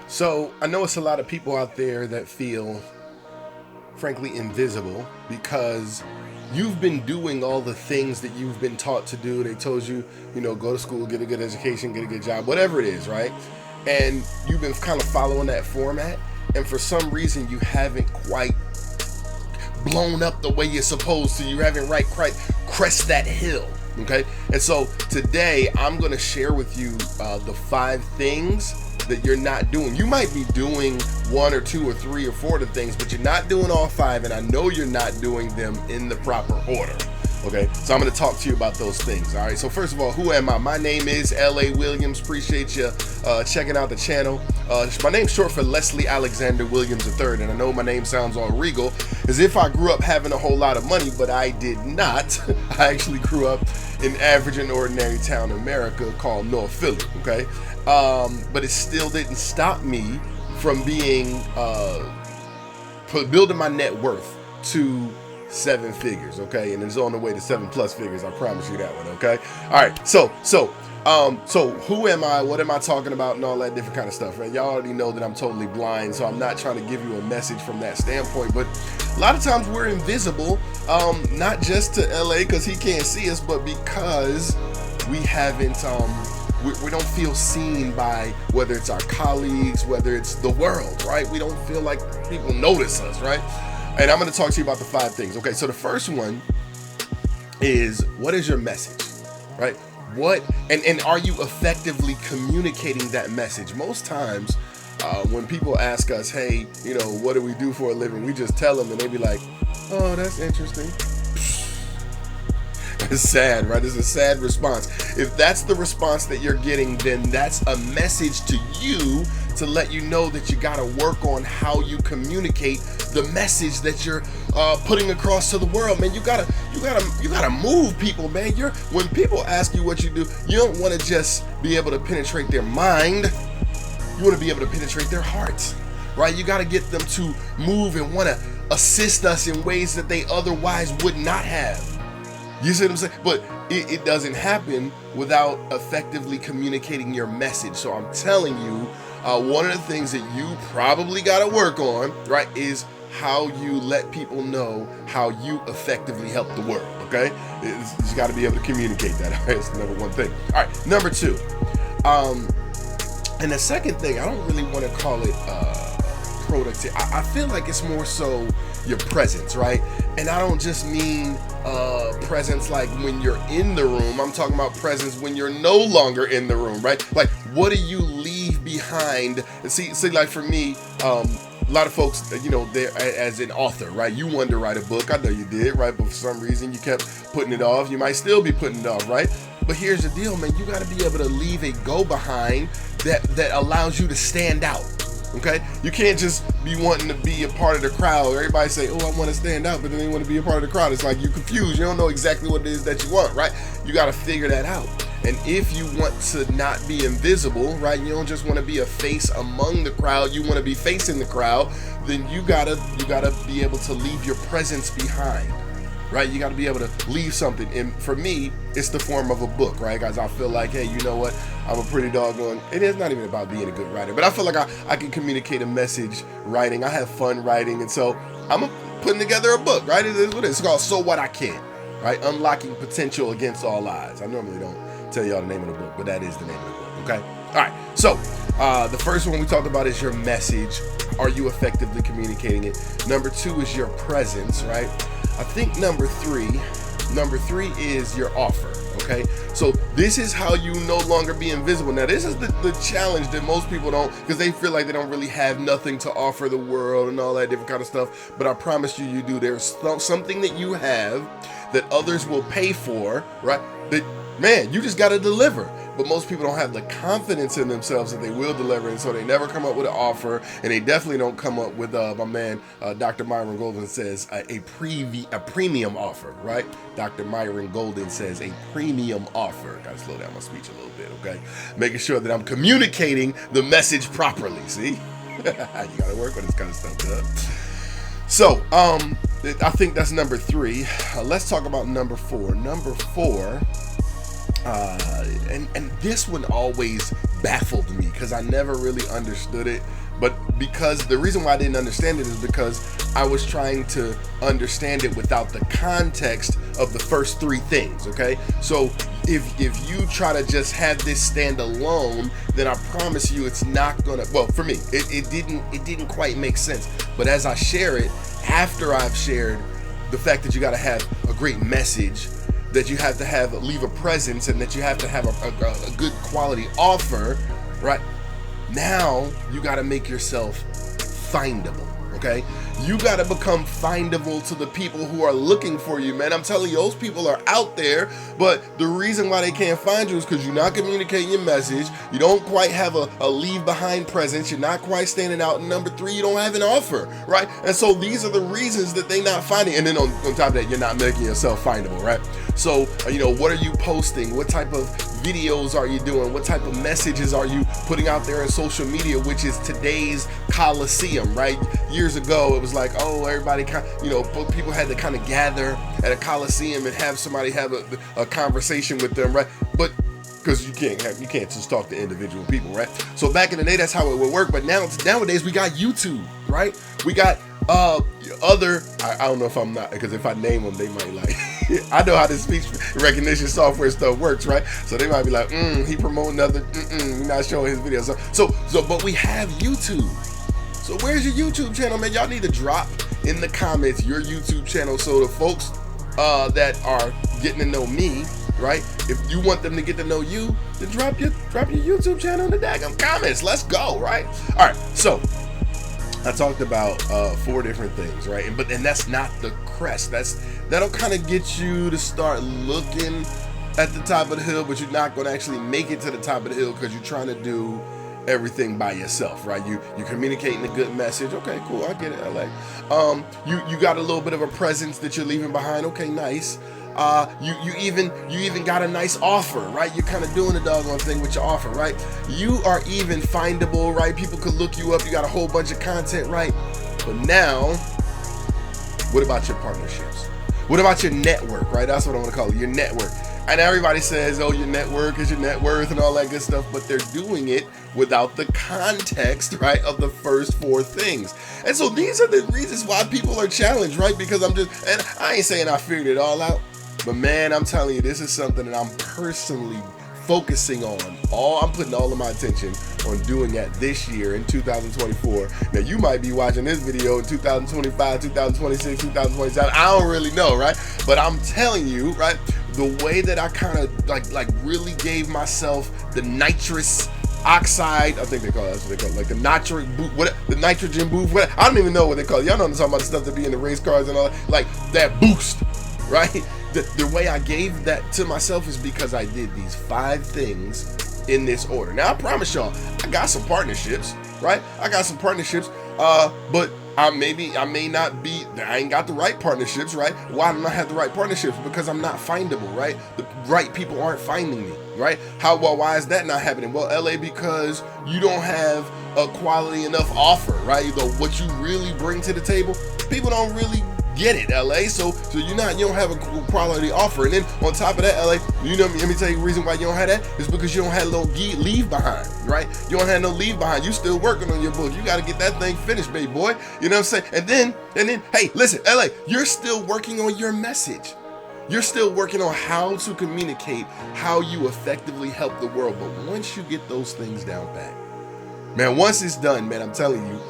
So I know it's a lot of people out there that feel, frankly, invisible because you've been doing all the things that you've been taught to do. They told you, go to school, get a good education, get a good job, whatever it is, right? And you've been kind of following that format. And for some reason, you haven't quite blown up the way you're supposed to. You haven't quite crest that hill. Okay. And so today I'm going to share with you the 5 things that you're not doing. You might be doing 1 or 2 or 3 or 4 of the things, but you're not doing all 5, and I know you're not doing them in the proper order. Okay, so I'm going to talk to you about those things. All right, so first of all, who am I? My name is L.A. Williams. Appreciate you checking out the channel. My name's short for Leslie Alexander Williams III, and I know my name sounds all regal, as if I grew up having a whole lot of money, but I did not. I actually grew up in average and ordinary town America called North Philly, okay? But it still didn't stop me from being, building my net worth to 7 figures, okay? And it's on the way to 7+ figures, I promise you that one, okay? All right, so who am I, what am I talking about, and all that different kind of stuff, right? Y'all already know that I'm totally blind, so I'm not trying to give you a message from that standpoint, but a lot of times we're invisible, not just to LA because he can't see us, but because we haven't, we don't feel seen by, whether it's our colleagues, whether it's the world, right? We don't feel like people notice us, right? And I'm going to talk to you about the 5 things. Okay, so the first one is, what is your message, right? What, and are you effectively communicating that message? Most times when people ask us, hey, what do we do for a living? We just tell them and they be like, oh, that's interesting. It's sad, right? It's a sad response. If that's the response that you're getting, then that's a message to you to let you know that you got to work on how you communicate the message that you're putting across to the world, man. You gotta move people, man. When people ask you what you do, you don't want to just be able to penetrate their mind. You want to be able to penetrate their hearts, right? You got to get them to move and want to assist us in ways that they otherwise would not have. You see what I'm saying? But it doesn't happen without effectively communicating your message. So I'm telling you, one of the things that you probably got to work on, right, is how you let people know how you effectively help the world, okay? You got to be able to communicate that, all right? That's the number 1 thing. All right, number 2. And the second thing, I don't really want to call it productivity. I feel like it's more so your presence, right? And I don't just mean presence like when you're in the room. I'm talking about presence when you're no longer in the room, right? Like, what do you leave behind? And see, like for me, a lot of folks, they're as an author, right? You wanted to write a book. I know you did, right? But for some reason, you kept putting it off. You might still be putting it off, right? But here's the deal, man. You got to be able to leave a go behind that allows you to stand out. Okay, you can't just be wanting to be a part of the crowd. Everybody say, "Oh, I want to stand out," but then they want to be a part of the crowd. It's like you're confused. You don't know exactly what it is that you want, right? You got to figure that out. And if you want to not be invisible, right? You don't just want to be a face among the crowd. You want to be facing the crowd. Then you gotta be able to leave your presence behind. Right, you got to be able to leave something. And for me, it's the form of a book, right, guys? I feel like, hey, you know what? I'm a pretty doggone. It is not even about being a good writer, but I feel like I can communicate a message writing. I have fun writing, and so I'm putting together a book, right? It is what it is. It's called "So What I Can," right? Unlocking potential against all odds. I normally don't tell y'all the name of the book, but that is the name of the book. Okay. All right. So the first one we talked about is your message. Are you effectively communicating it? Number 2 is your presence, right? I think number three is your offer, okay? So this is how you no longer be invisible. Now, this is the challenge that most people don't, because they feel like they don't really have nothing to offer the world and all that different kind of stuff. But I promise you do. There's something that you have that others will pay for, right? That, man, you just got to deliver. But most people don't have the confidence in themselves that they will deliver, and so they never come up with an offer, and they definitely don't come up with, my man, Dr. Myron Golden says, a premium offer, right? Dr. Myron Golden says a premium offer. Gotta slow down my speech a little bit, okay? Making sure that I'm communicating the message properly, see? You gotta work on this kind of stuff, duh. So, I think that's number 3. Let's talk about number 4. Number 4, and this one always baffled me, because I never really understood it. But because the reason why I didn't understand it is because I was trying to understand it without the context of the first three things, okay? So if you try to just have this stand alone, then I promise you it's not gonna, well, for me, it didn't quite make sense. But as I share it, after I've shared the fact that you gotta have a great message, that you have to leave a presence, and that you have to have a good quality offer, right? Now you got to make yourself findable, okay? You got to become findable to the people who are looking for you, man. I'm telling you, those people are out there, but the reason why they can't find you is because you're not communicating your message. You don't quite have a leave behind presence. You're not quite standing out. And number three, you don't have an offer, right? And so these are the reasons that they not finding. And then on top of that, you're not making yourself findable, right? So, what are you posting? What type of videos are you doing? What type of messages are you putting out there in social media, which is today's Coliseum, right? Years ago, it was like, oh, everybody, people had to kind of gather at a Coliseum and have somebody have a conversation with them, right? But because you can't just talk to individual people, right? So back in the day, that's how it would work. But nowadays, we got YouTube, right? We got I don't know if I'm not, because if I name them, they might like, I know how this speech recognition software stuff works, right? So they might be like, he promoting other, we're not showing his videos. So, but we have YouTube. So where's your YouTube channel, man? Y'all need to drop in the comments your YouTube channel so the folks that are getting to know me, right? If you want them to get to know you, then drop your YouTube channel in the daggum comments. Let's go, right? All right, so I talked about 4 different things, right? And that's not the crest. That'll kind of get you to start looking at the top of the hill, but you're not going to actually make it to the top of the hill because you're trying to do everything by yourself, right? You're communicating a good message. Okay, cool. I get it. LA. You got a little bit of a presence that you're leaving behind. Okay, nice. You even got a nice offer, right? You're kind of doing the doggone thing with your offer, right? You are even findable, right? People could look you up. You got a whole bunch of content, right? But now, what about your partnerships? What about your network, right? That's what I want to call it, your network. And everybody says, oh, your network is your net worth and all that good stuff, but they're doing it without the context, right, of the first 4 things. And so these are the reasons why people are challenged, right? Because and I ain't saying I figured it all out, but man, I'm telling you, this is something that I'm personally focusing on. I'm putting all of my attention on doing that this year in 2024. Now, you might be watching this video in 2025, 2026, 2027. I don't really know, right? But I'm telling you, right, the way that I kind of like really gave myself the nitrous oxide, I think they call it, that's what they call it, like the nitrogen boost, I don't even know what they call it. Y'all know I'm talking about the stuff that be in the race cars and all that, like that boost, right? The way I gave that to myself is because I did these 5 things in this order. Now, I promise y'all, I got some partnerships, right? I got some partnerships, but I ain't got the right partnerships, right? Why don't I have the right partnerships? Because I'm not findable, right? The right people aren't finding me, right? Why is that not happening? Well, LA, because you don't have a quality enough offer, right? What you really bring to the table, people don't really get it, LA. So you don't have a quality offer. And then on top of that, LA, let me tell you the reason why you don't have that is because you don't have no leave behind, right? You don't have no leave behind. You still working on your book. You got to get that thing finished, baby boy. You know what I'm saying? And then, hey, listen, LA, you're still working on your message. You're still working on how to communicate, how you effectively help the world. But once you get those things down pat, man, once it's done, man, I'm telling you,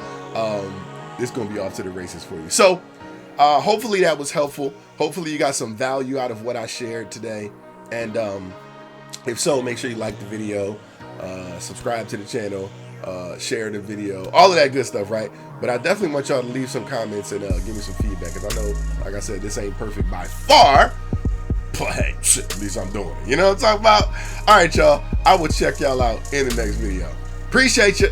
it's going to be off to the races for you. So, hopefully that was helpful. Hopefully you got some value out of what I shared today. And if so, make sure you like the video, subscribe to the channel, share the video, all of that good stuff, right? But I definitely want y'all to leave some comments and give me some feedback, because I know, like I said, this ain't perfect by far, but at least I'm doing it. You know what I'm talking about? All right, y'all. I will check y'all out in the next video. Appreciate you.